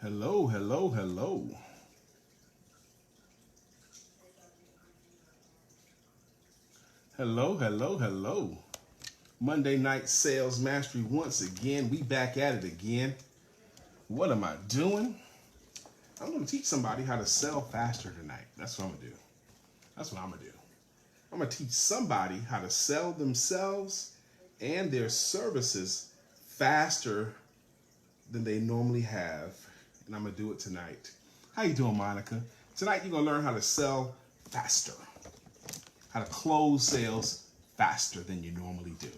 Hello, hello, hello. Hello, hello, hello. Monday Night Sales Mastery once again. We back at it again. What am I doing? I'm going to teach somebody how to sell faster tonight. That's what I'm going to do. That's what I'm going to do. I'm going to teach somebody how to sell themselves and their services faster than they normally have. And I'm going to do it tonight. How you doing, Monica? Tonight you're going to learn how to sell faster. How to close sales faster than you normally do.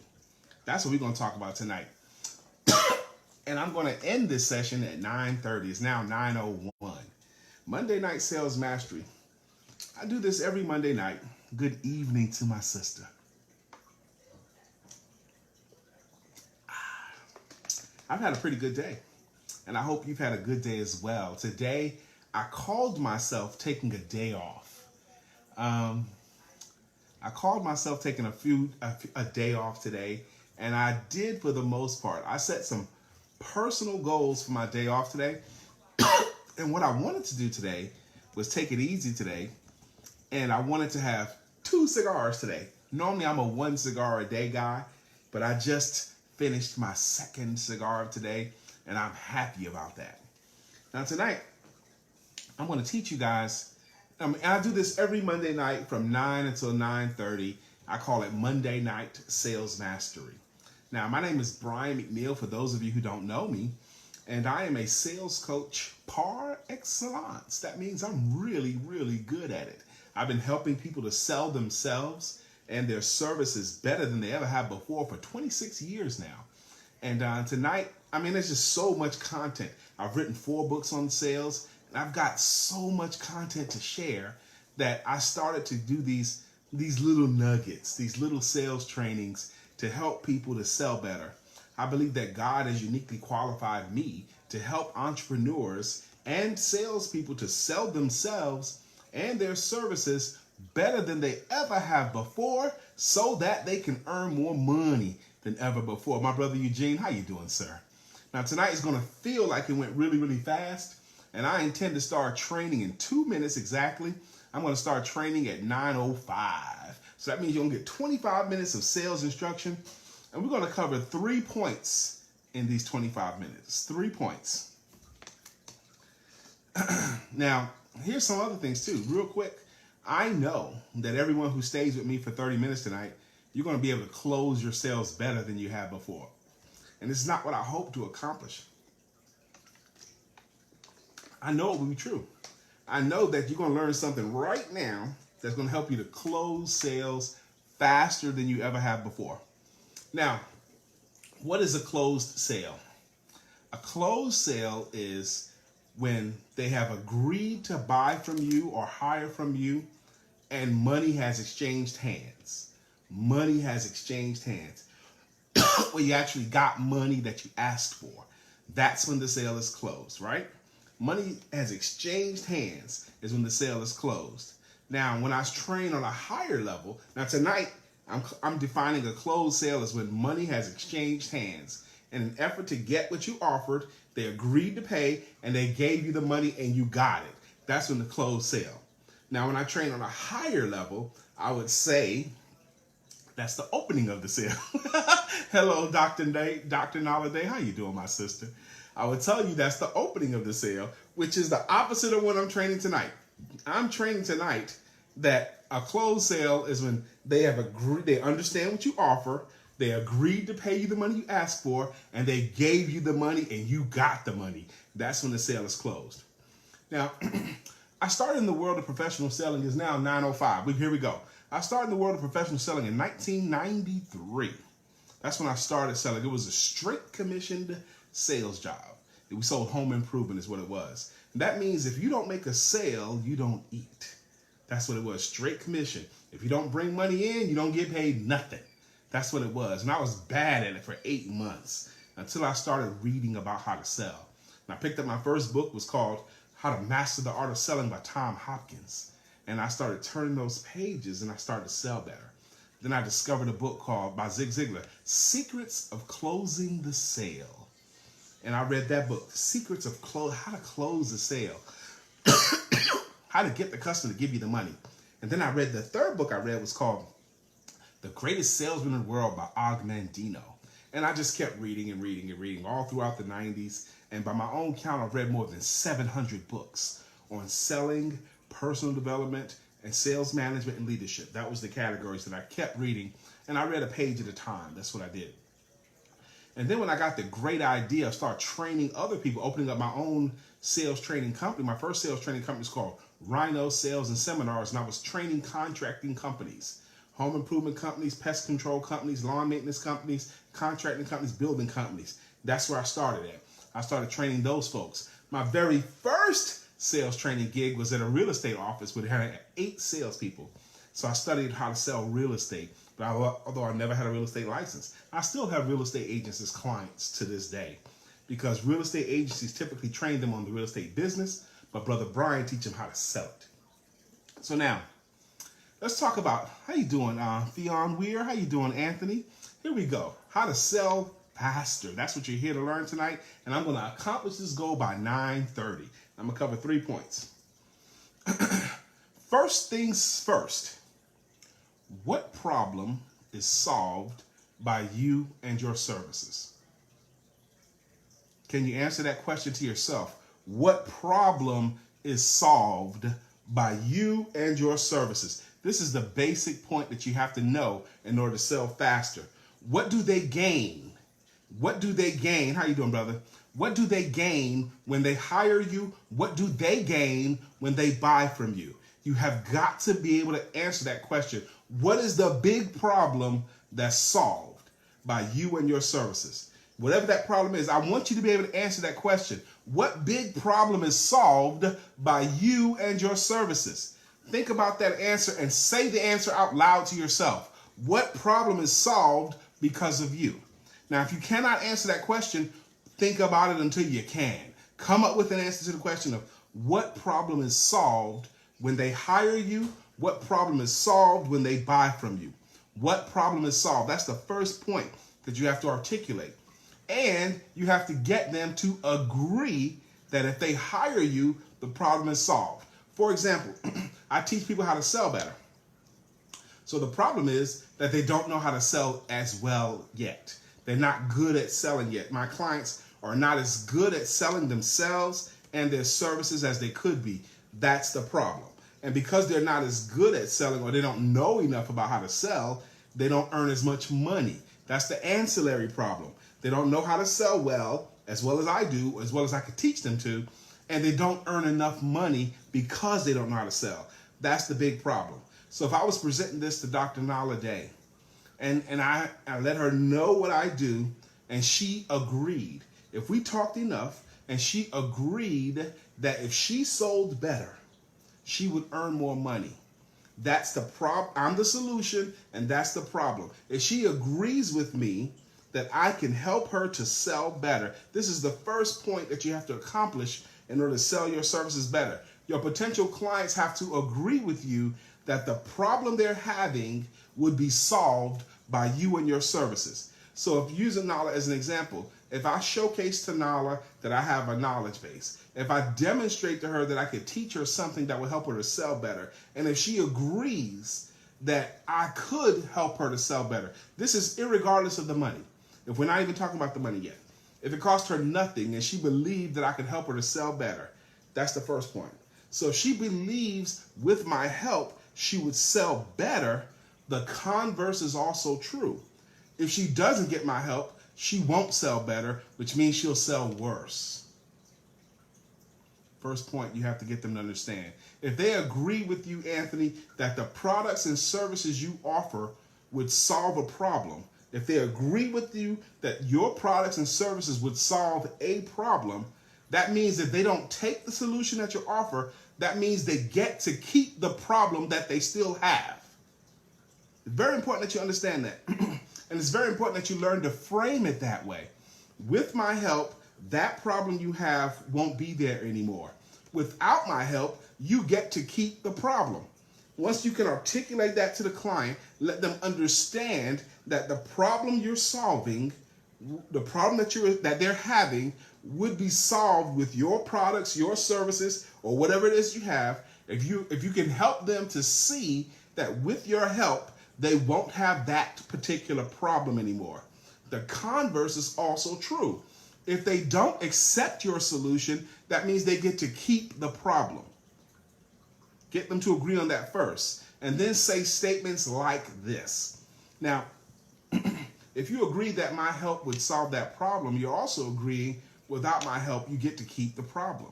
That's what we're going to talk about tonight. And I'm going to end this session at 9:30. It's now 9:01. Monday Night Sales Mastery. I do this every Monday night. Good evening to my sister. I've had a pretty good day. And I hope you've had a good day as well. Today, I called myself taking a day off. I called myself taking a day off today, and I did for the most part. I set some personal goals for my day off today, and what I wanted to do today was take it easy today, and I wanted to have 2 cigars today. Normally, I'm a 1 cigar a day guy, but I just finished my 2nd cigar of today, and I'm happy about that. Now tonight, I'm going to teach you guys. I do this every Monday night from 9 until 9:30. I call it Monday Night Sales Mastery. Now, my name is Brian McNeill, for those of you who don't know me, and I am a sales coach par excellence. That means I'm really, really good at it. I've been helping people to sell themselves and their services better than they ever have before for 26 years now. And tonight, there's just so much content. I've written 4 books on sales. And I've got so much content to share that I started to do these little nuggets, these little sales trainings to help people to sell better. I believe that God has uniquely qualified me to help entrepreneurs and salespeople to sell themselves and their services better than they ever have before, so that they can earn more money than ever before. My brother Eugene, how you doing, sir? Now tonight is going to feel like it went really, really fast. And I intend to start training in 2 minutes exactly. I'm going to start training at 9:05. So that means you're going to get 25 minutes of sales instruction. And we're going to cover 3 points in these 25 minutes. 3 points. Now, here's some other things too. Real quick, I know that everyone who stays with me for 30 minutes tonight, you're going to be able to close your sales better than you have before. And this is not what I hope to accomplish. I know it will be true. I know that you're going to learn something right now that's going to help you to close sales faster than you ever have before. Now, what is a closed sale? A closed sale is when they have agreed to buy from you or hire from you and money has exchanged hands. Money has exchanged hands. Where you actually got money that you asked for. That's when the sale is closed, right? Money has exchanged hands is when the sale is closed. Now, when I train on a higher level, now tonight I'm defining a closed sale as when money has exchanged hands. In an effort to get what you offered, they agreed to pay and they gave you the money and you got it. That's when the closed sale. Now, when I train on a higher level, I would say that's the opening of the sale. Hello, Dr. Nolliday. How you doing, my sister? I would tell you that's the opening of the sale, which is the opposite of what I'm training tonight. I'm training tonight that a closed sale is when they have agreed, they understand what you offer, they agreed to pay you the money you asked for, and they gave you the money and you got the money. That's when the sale is closed. Now, I started in the world of professional selling. It's now 9:05. Here we go. I started in the world of professional selling in 1993. That's when I started selling. It was a straight commissioned sales job. We sold home improvement is what it was. And that means if you don't make a sale, you don't eat. That's what it was, straight commission. If you don't bring money in, you don't get paid nothing. That's what it was. And I was bad at it for 8 months until I started reading about how to sell. And I picked up my first book, was called How to Master the Art of Selling by Tom Hopkins. And I started turning those pages and I started to sell better. Then I discovered a book called by Zig Ziglar, Secrets of Closing the Sale. And I read that book, Secrets of How to Close a Sale, how to get the customer to give you the money. And then I read the third book I read was called The Greatest Salesman in the World by Og Mandino. And I just kept reading and reading and reading all throughout the 90s. And by my own count, I've read more than 700 books on selling, personal development, and sales management and leadership. That was the categories that I kept reading. And I read a page at a time. That's what I did. And then when I got the great idea of start training other people, opening up my own sales training company, my first sales training company is called Rhino Sales and Seminars. And I was training contracting companies, home improvement companies, pest control companies, lawn maintenance companies, contracting companies, building companies. That's where I started at. I started training those folks. My very first sales training gig was at a real estate office where they had 8 salespeople. So I studied how to sell real estate. But although I never had a real estate license, I still have real estate agents as clients to this day, because real estate agencies typically train them on the real estate business, but Brother Brian teach them how to sell it. So now, let's talk about, how you doing, Theon Weir? How you doing, Anthony? Here we go. How to sell faster. That's what you're here to learn tonight. And I'm going to accomplish this goal by 9:30. I'm going to cover 3 points. First things first. What problem is solved by you and your services? Can you answer that question to yourself? What problem is solved by you and your services? This is the basic point that you have to know in order to sell faster. What do they gain? What do they gain? How you doing, brother? What do they gain when they hire you? What do they gain when they buy from you? You have got to be able to answer that question. What is the big problem that's solved by you and your services? Whatever that problem is, I want you to be able to answer that question. What big problem is solved by you and your services? Think about that answer and say the answer out loud to yourself. What problem is solved because of you? Now, if you cannot answer that question, think about it until you can. Come up with an answer to the question of what problem is solved when they hire you. What problem is solved when they buy from you? What problem is solved? That's the first point that you have to articulate. And you have to get them to agree that if they hire you, the problem is solved. For example, I teach people how to sell better. So the problem is that they don't know how to sell as well yet. They're not good at selling yet. My clients are not as good at selling themselves and their services as they could be. That's the problem. And because they're not as good at selling, or they don't know enough about how to sell, they don't earn as much money. That's the ancillary problem. They don't know how to sell well as I do, as well as I could teach them to, and they don't earn enough money because they don't know how to sell. That's the big problem. So if I was presenting this to Dr. Nala Day, and I let her know what I do, and she agreed, if we talked enough, and she agreed that if she sold better, she would earn more money. That's the problem. I'm the solution, and that's the problem. If she agrees with me that I can help her to sell better, this is the first point that you have to accomplish in order to sell your services better. Your potential clients have to agree with you that the problem they're having would be solved by you and your services. So if using Nala as an example, if I showcase to Nala that I have a knowledge base, if I demonstrate to her that I could teach her something that will help her to sell better, and if she agrees that I could help her to sell better, this is irregardless of the money. If we're not even talking about the money yet, if it cost her nothing and she believed that I could help her to sell better, that's the first point. So if she believes with my help she would sell better, the converse is also true. If she doesn't get my help, she won't sell better, which means she'll sell worse. First point you have to get them to understand. If they agree with you, Anthony, that the products and services you offer would solve a problem, if they agree with you that your products and services would solve a problem, that means if they don't take the solution that you offer, that means they get to keep the problem that they still have. It's very important that you understand that. And it's very important that you learn to frame it that way. With my help, that problem you have won't be there anymore. Without my help, you get to keep the problem. Once you can articulate that to the client, let them understand that the problem you're solving, the problem that they're having, would be solved with your products, your services, or whatever it is you have, if you can help them to see that with your help, they won't have that particular problem anymore. The converse is also true. If they don't accept your solution, that means they get to keep the problem. Get them to agree on that first, and then say statements like this. Now, if you agree that my help would solve that problem, you're also agreeing without my help, you get to keep the problem.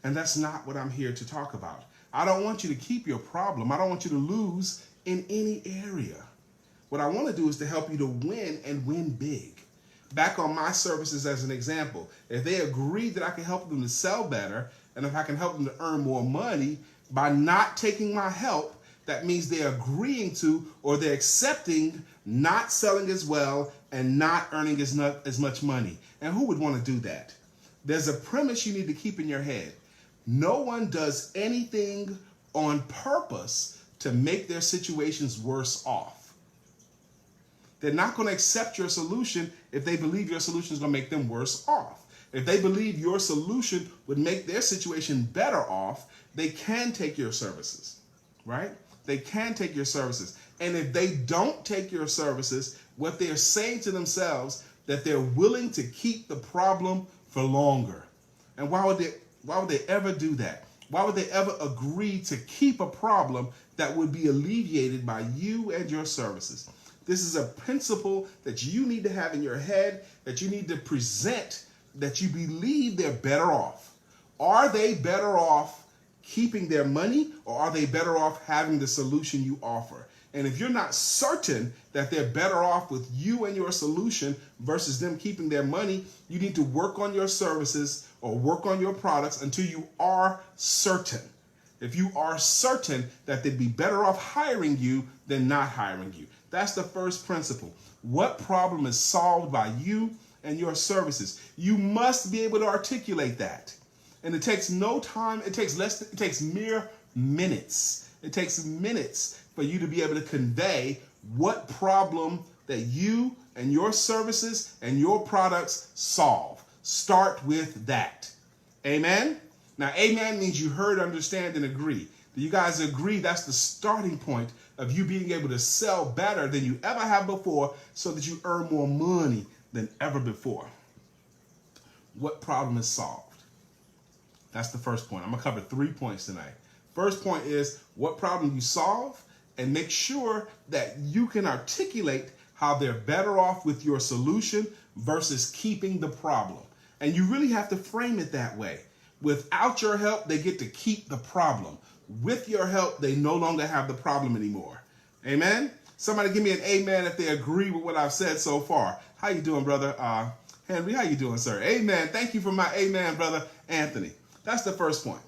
And that's not what I'm here to talk about. I don't want you to keep your problem. I don't want you to lose in any area. What I want to do is to help you to win and win big. Back on my services as an example, if they agree that I can help them to sell better, and if I can help them to earn more money by not taking my help, that means they're agreeing to, or they're accepting not selling as well and not earning as much money. And who would want to do that? There's a premise you need to keep in your head. No one does anything on purpose to make their situations worse off. They're not going to accept your solution if they believe your solution is going to make them worse off. If they believe your solution would make their situation better off, they can take your services, right? They can take your services. And if they don't take your services, what they're saying to themselves, that they're willing to keep the problem for longer. And why would they ever do that? Why would they ever agree to keep a problem that would be alleviated by you and your services? This is a principle that you need to have in your head, that you need to present, that you believe they're better off. Are they better off keeping their money, or are they better off having the solution you offer? And if you're not certain that they're better off with you and your solution versus them keeping their money, you need to work on your services or work on your products until you are certain. If you are certain that they'd be better off hiring you than not hiring you. That's the first principle. What problem is solved by you and your services? You must be able to articulate that. And it takes no time. It takes mere minutes. It takes minutes for you to be able to convey what problem that you and your services and your products solve. Start with that. Amen? Now, amen means you heard, understand, and agree. Do you guys agree that's the starting point of you being able to sell better than you ever have before so that you earn more money than ever before? What problem is solved? That's the first point. I'm going to cover 3 points tonight. First point is what problem you solve, and make sure that you can articulate how they're better off with your solution versus keeping the problem. And you really have to frame it that way. Without your help, they get to keep the problem. With your help, they no longer have the problem anymore. Amen? Somebody give me an amen if they agree with what I've said so far. How you doing, brother? Henry, how you doing, sir? Amen. Thank you for my amen, brother Anthony. That's the first point.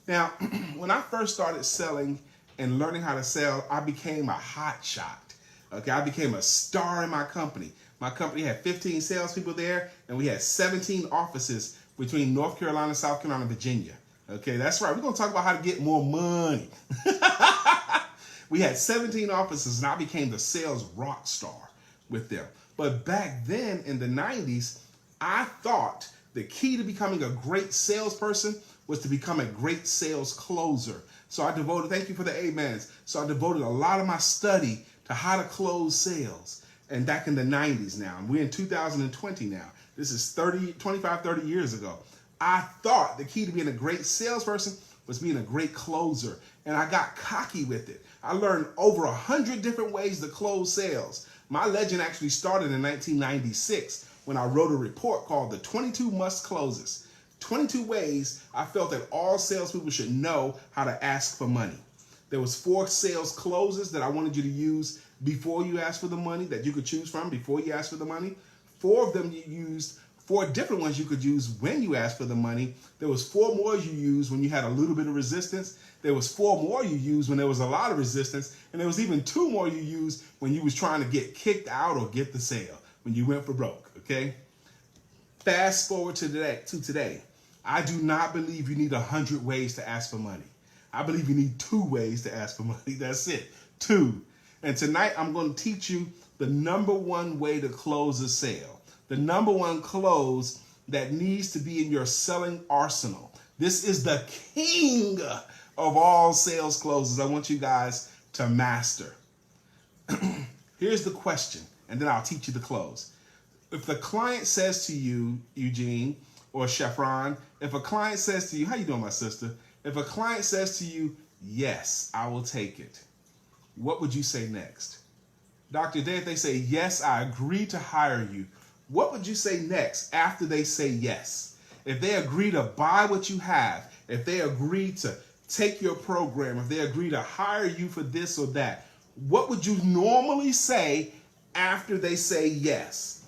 Now, when I first started selling and learning how to sell, I became a hot shot. Okay, I became a star in my company. My company had 15 salespeople there, and we had 17 offices between North Carolina, South Carolina, and Virginia. Okay, that's right. We're going to talk about how to get more money. We had 17 offices, and I became the sales rock star with them. But back then in the 90s, I thought the key to becoming a great salesperson was to become a great sales closer. So I devoted, thank you for the amens. So I devoted a lot of my study to how to close sales. And back in the 90s now, and we're in 2020 now. This is 25, 30 years ago. I thought the key to being a great salesperson was being a great closer. And I got cocky with it. I learned over 100 different ways to close sales. My legend actually started in 1996 when I wrote a report called the 22 Must Closes. 22 ways I felt that all salespeople should know how to ask for money. There was 4 sales closes that I wanted you to use before you ask for the money, that you could choose from before you ask for the money. 4 of them you used, 4 different ones you could use when you asked for the money. There was 4 more you used when you had a little bit of resistance. There was 4 more you used when there was a lot of resistance. And there was even 2 more you used when you was trying to get kicked out or get the sale, when you went for broke, okay? Fast forward to today. I do not believe you need 100 ways to ask for money. I believe you need 2 ways to ask for money. That's it, 2. And tonight I'm going to teach you the number 1 way to close a sale. The number 1 close that needs to be in your selling arsenal. This is the king of all sales closes I want you guys to master. Here's the question, and then I'll teach you the close. If the client says to you, Eugene or Sheffron, if a client says to you, how you doing, my sister? If a client says to you, yes, I will take it, what would you say next? Dr. Day, if they say, yes, I agree to hire you, what would you say next after they say yes? If they agree to buy what you have, if they agree to take your program, if they agree to hire you for this or that, what would you normally say after they say yes?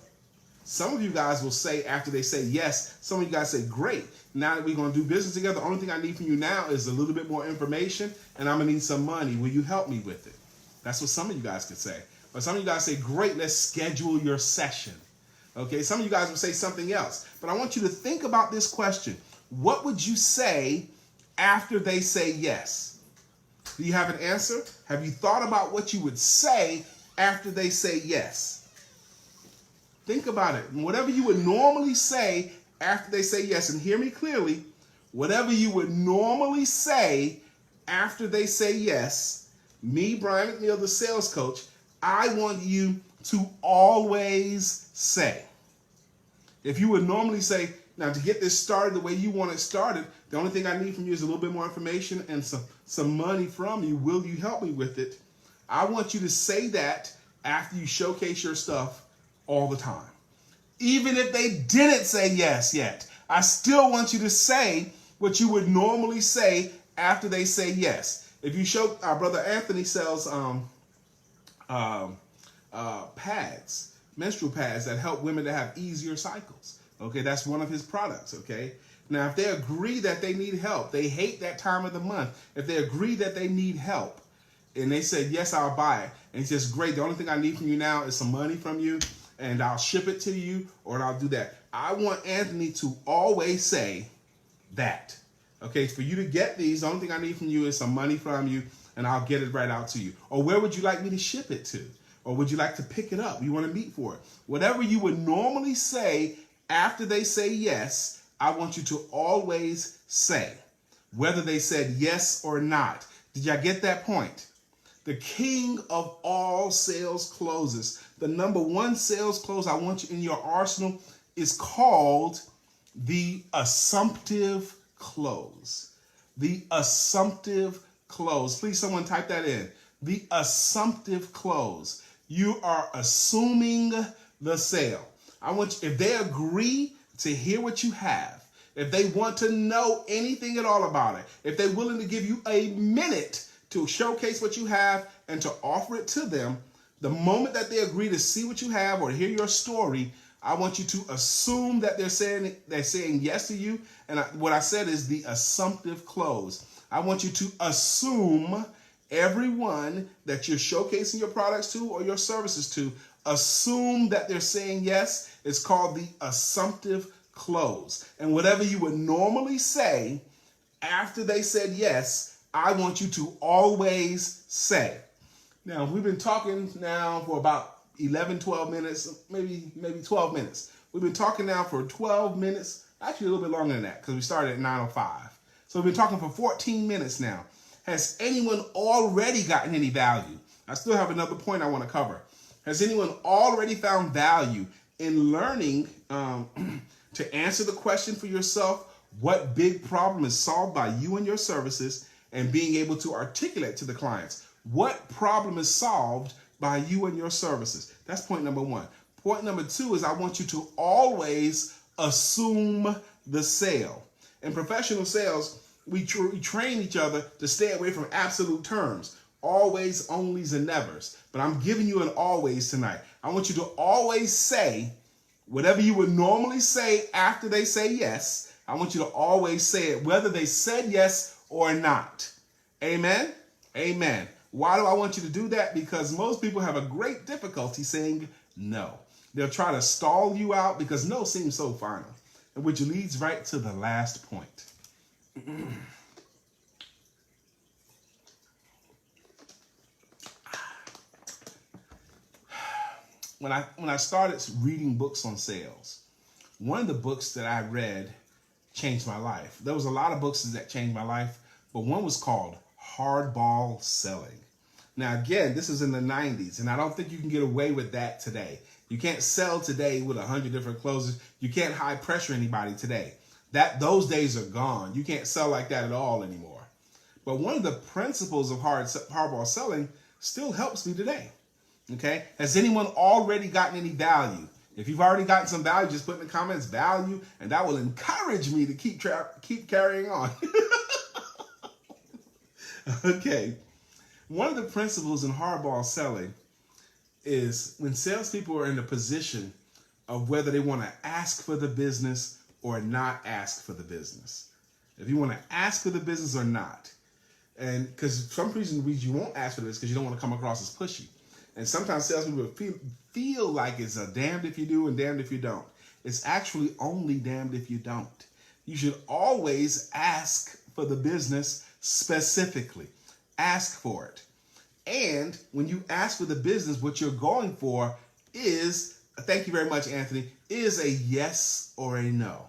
Some of you guys will say after they say yes, some of you guys say, great, now that we're going to do business together, the only thing I need from you now is a little bit more information and I'm going to need some money. Will you help me with it? That's what some of you guys could say. But some of you guys say, great, let's schedule your session. Okay, some of you guys will say something else. But I want you to think about this question. What would you say after they say yes? Do you have an answer? Have you thought about what you would say after they say yes? Think about it. Whatever you would normally say after they say yes, and hear me clearly, whatever you would normally say after they say yes, me, Brian McNeill, the sales coach, I want you to always say. If you would normally say, now to get this started the way you want it started, the only thing I need from you is a little bit more information and some money from you. Will you help me with it? I want you to say that after you showcase your stuff all the time. Even if they didn't say yes yet, I still want you to say what you would normally say after they say yes. If you show, our brother Anthony sells pads, menstrual pads that help women to have easier cycles. Okay, that's one of his products, okay? Now, if they agree that they need help, they hate that time of the month. If they agree that they need help, and they said, yes, I'll buy it. And he says, great, the only thing I need from you now is some money from you, and I'll ship it to you, or I'll do that. I want Anthony to always say that. Okay, for you to get these, the only thing I need from you is some money from you, and I'll get it right out to you. Or where would you like me to ship it to? Or would you like to pick it up? You want to meet for it? Whatever you would normally say after they say yes, I want you to always say, whether they said yes or not. Did y'all get that point? The king of all sales closes, the number one sales close I want you in your arsenal is called the assumptive close. The assumptive close. Please, someone type that in. The assumptive close. You are assuming the sale. I want you, if they agree to hear what you have, if they want to know anything at all about it, if they're willing to give you a minute to showcase what you have and to offer it to them, the moment that they agree to see what you have or hear your story, I want you to assume that they're saying yes to you. And what I said is the assumptive close. I want you to assume everyone that you're showcasing your products to or your services to, assume that they're saying yes. It's called the assumptive close. And whatever you would normally say after they said yes, I want you to always say. Now, we've been talking now for about 11, 12 minutes, maybe 12 minutes. We've been talking now for 12 minutes, actually a little bit longer than that because we started at 9:05. So we've been talking for 14 minutes now. Has anyone already gotten any value? I still have another point I want to cover. Has anyone already found value in learning to answer the question for yourself, what big problem is solved by you and your services, and being able to articulate to the clients, what problem is solved by you and your services? That's point number one. Point number two is I want you to always assume the sale. In professional sales, we train each other to stay away from absolute terms, always, onlys, and nevers. But I'm giving you an always tonight. I want you to always say whatever you would normally say after they say yes. I want you to always say it, whether they said yes or not. Amen? Amen. Why do I want you to do that? Because most people have a great difficulty saying no. They'll try to stall you out because no seems so final, which leads right to the last point. When I started reading books on sales, one of the books that I read changed my life. There was a lot of books that changed my life, but one was called Hardball Selling. Now, again, this is in the 90s, and I don't think you can get away with that today. You can't sell today with 100 different closers. You can't high pressure anybody today. Those days are gone. You can't sell like that at all anymore. But one of the principles of hardball selling still helps me today. Okay? Has anyone already gotten any value? If you've already gotten some value, just put in the comments value, and that will encourage me to keep carrying on. Okay. One of the principles in hardball selling is when salespeople are in the position of whether they want to ask for the business or not ask for the business. If you want to ask for the business or not. And because some reason you won't ask for this because you don't want to come across as pushy. And sometimes salespeople feel like it's a damned if you do and damned if you don't. It's actually only damned if you don't. You should always ask for the business specifically. Ask for it. And when you ask for the business, what you're going for is, thank you very much, Anthony, is a yes or a no.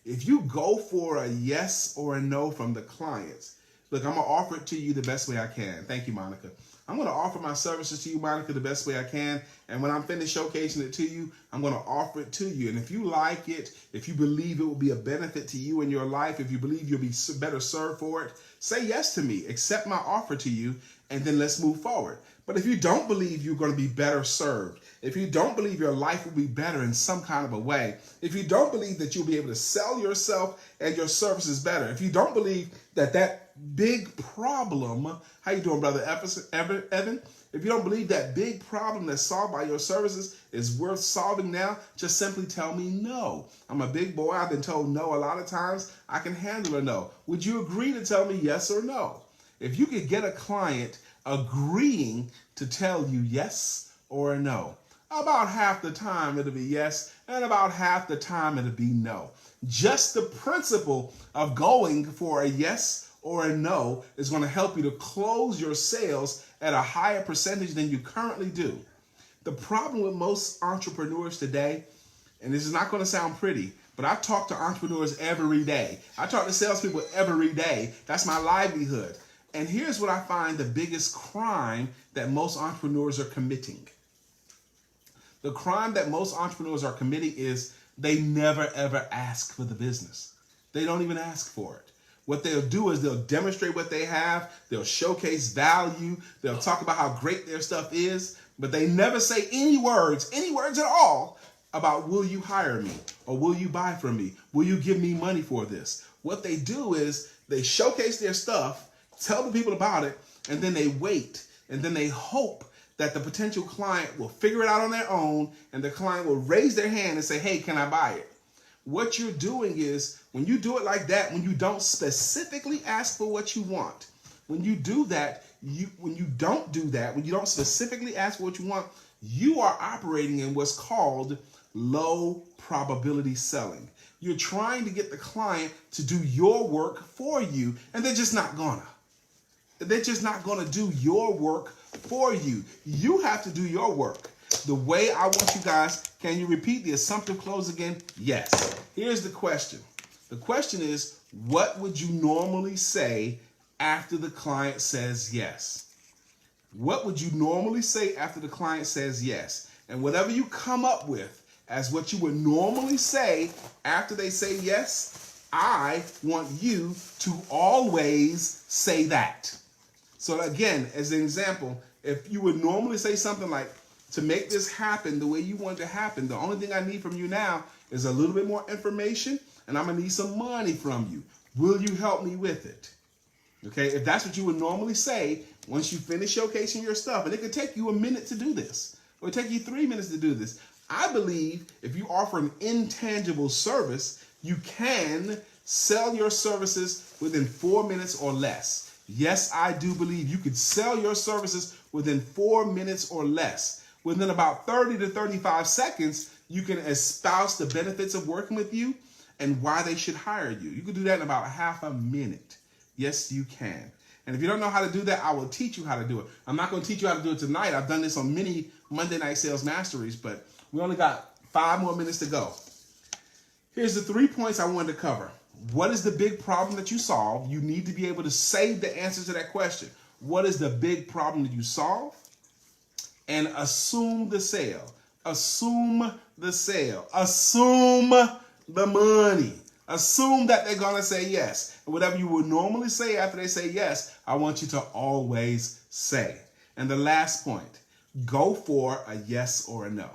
If you go for a yes or a no from the clients, look, I'm going to offer it to you the best way I can. Thank you, Monica. I'm going to offer my services to you, Monica, the best way I can. And when I'm finished showcasing it to you, I'm going to offer it to you. And if you like it, if you believe it will be a benefit to you in your life, if you believe you'll be better served for it, say yes to me, accept my offer to you, and then let's move forward. But if you don't believe you're going to be better served, if you don't believe your life will be better in some kind of a way, if you don't believe that you'll be able to sell yourself and your services better, if you don't believe that big problem, how you doing, brother Evan? If you don't believe that big problem that's solved by your services is worth solving now, just simply tell me no. I'm a big boy. I've been told no a lot of times. I can handle a no. Would you agree to tell me yes or no? If you could get a client agreeing to tell you yes or a no, about half the time it'll be yes, and about half the time it'll be no. Just the principle of going for a yes or a no is going to help you to close your sales at a higher percentage than you currently do. The problem with most entrepreneurs today, and this is not going to sound pretty, but I talk to entrepreneurs every day. I talk to salespeople every day. That's my livelihood. And here's what I find the biggest crime that most entrepreneurs are committing. The crime that most entrepreneurs are committing is they never, ever ask for the business. They don't even ask for it. What they'll do is they'll demonstrate what they have. They'll showcase value. They'll talk about how great their stuff is, but they never say any words at all about will you hire me or will you buy from me? Will you give me money for this? What they do is they showcase their stuff, tell the people about it, and then they wait, and then they hope that the potential client will figure it out on their own, and the client will raise their hand and say, hey, can I buy it? What you're doing is, when you do it like that, when you don't specifically ask for what you want, when you do that, when you don't specifically ask for what you want, you are operating in what's called low probability selling. You're trying to get the client to do your work for you, and they're just not gonna. They're just not gonna do your work for you. You have to do your work. The way I want you guys, can you repeat the assumptive close again? Yes. Here's the question. The question is, what would you normally say after the client says yes? What would you normally say after the client says yes? And whatever you come up with as what you would normally say after they say yes, I want you to always say that. So again, as an example, if you would normally say something like, to make this happen the way you want it to happen, the only thing I need from you now is a little bit more information, and I'm going to need some money from you. Will you help me with it? Okay, if that's what you would normally say once you finish showcasing your stuff, and it could take you a minute to do this, or it take you 3 minutes to do this. I believe if you offer an intangible service, you can sell your services within 4 minutes or less. Yes, I do believe you could sell your services within 4 minutes or less. Within about 30 to 35 seconds, you can espouse the benefits of working with you and why they should hire you. You can do that in about half a minute. Yes, you can. And if you don't know how to do that, I will teach you how to do it. I'm not going to teach you how to do it tonight. I've done this on many Monday Night Sales Masteries, but we only got 5 more minutes to go. Here's the 3 points I wanted to cover. What is the big problem that you solve? You need to be able to say the answer to that question. What is the big problem that you solve? And assume the sale. Assume the sale. Assume the money. Assume that they're going to say yes. And whatever you would normally say after they say yes, I want you to always say. And the last point, go for a yes or a no.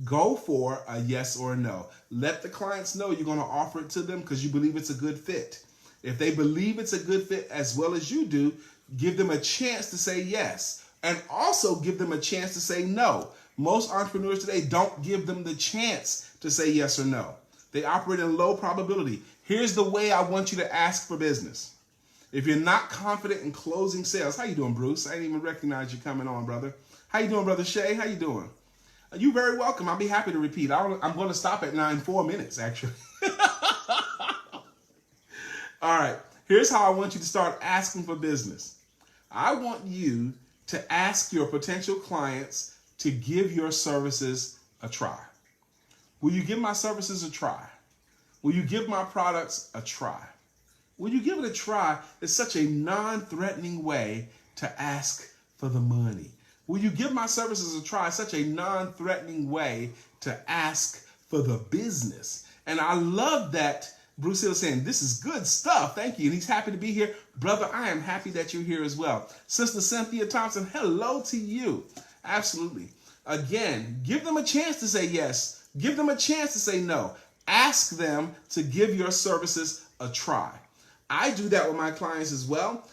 Go for a yes or a no. Let the clients know you're going to offer it to them because you believe it's a good fit. If they believe it's a good fit as well as you do, give them a chance to say yes. And also give them a chance to say no. Most entrepreneurs today don't give them the chance to say yes or no. They operate in low probability. Here's the way I want you to ask for business. If you're not confident in closing sales, how you doing, Bruce? I didn't even recognize you coming on, brother. How you doing, brother Shay? How you doing? You're very welcome. I'll be happy to repeat. I'm going to stop at 4 minutes, actually. All right. Here's how I want you to start asking for business. I want you to ask your potential clients to give your services a try. Will you give my services a try? Will you give my products a try? Will you give it a try? It's such a non-threatening way to ask for the money. Will you give my services a try? Such a non-threatening way to ask for the business. And I love that Bruce Hill saying, this is good stuff. Thank you. And he's happy to be here. Brother, I am happy that you're here as well. Sister Cynthia Thompson, hello to you. Absolutely. Again, give them a chance to say yes. Give them a chance to say no. Ask them to give your services a try. I do that with my clients as well.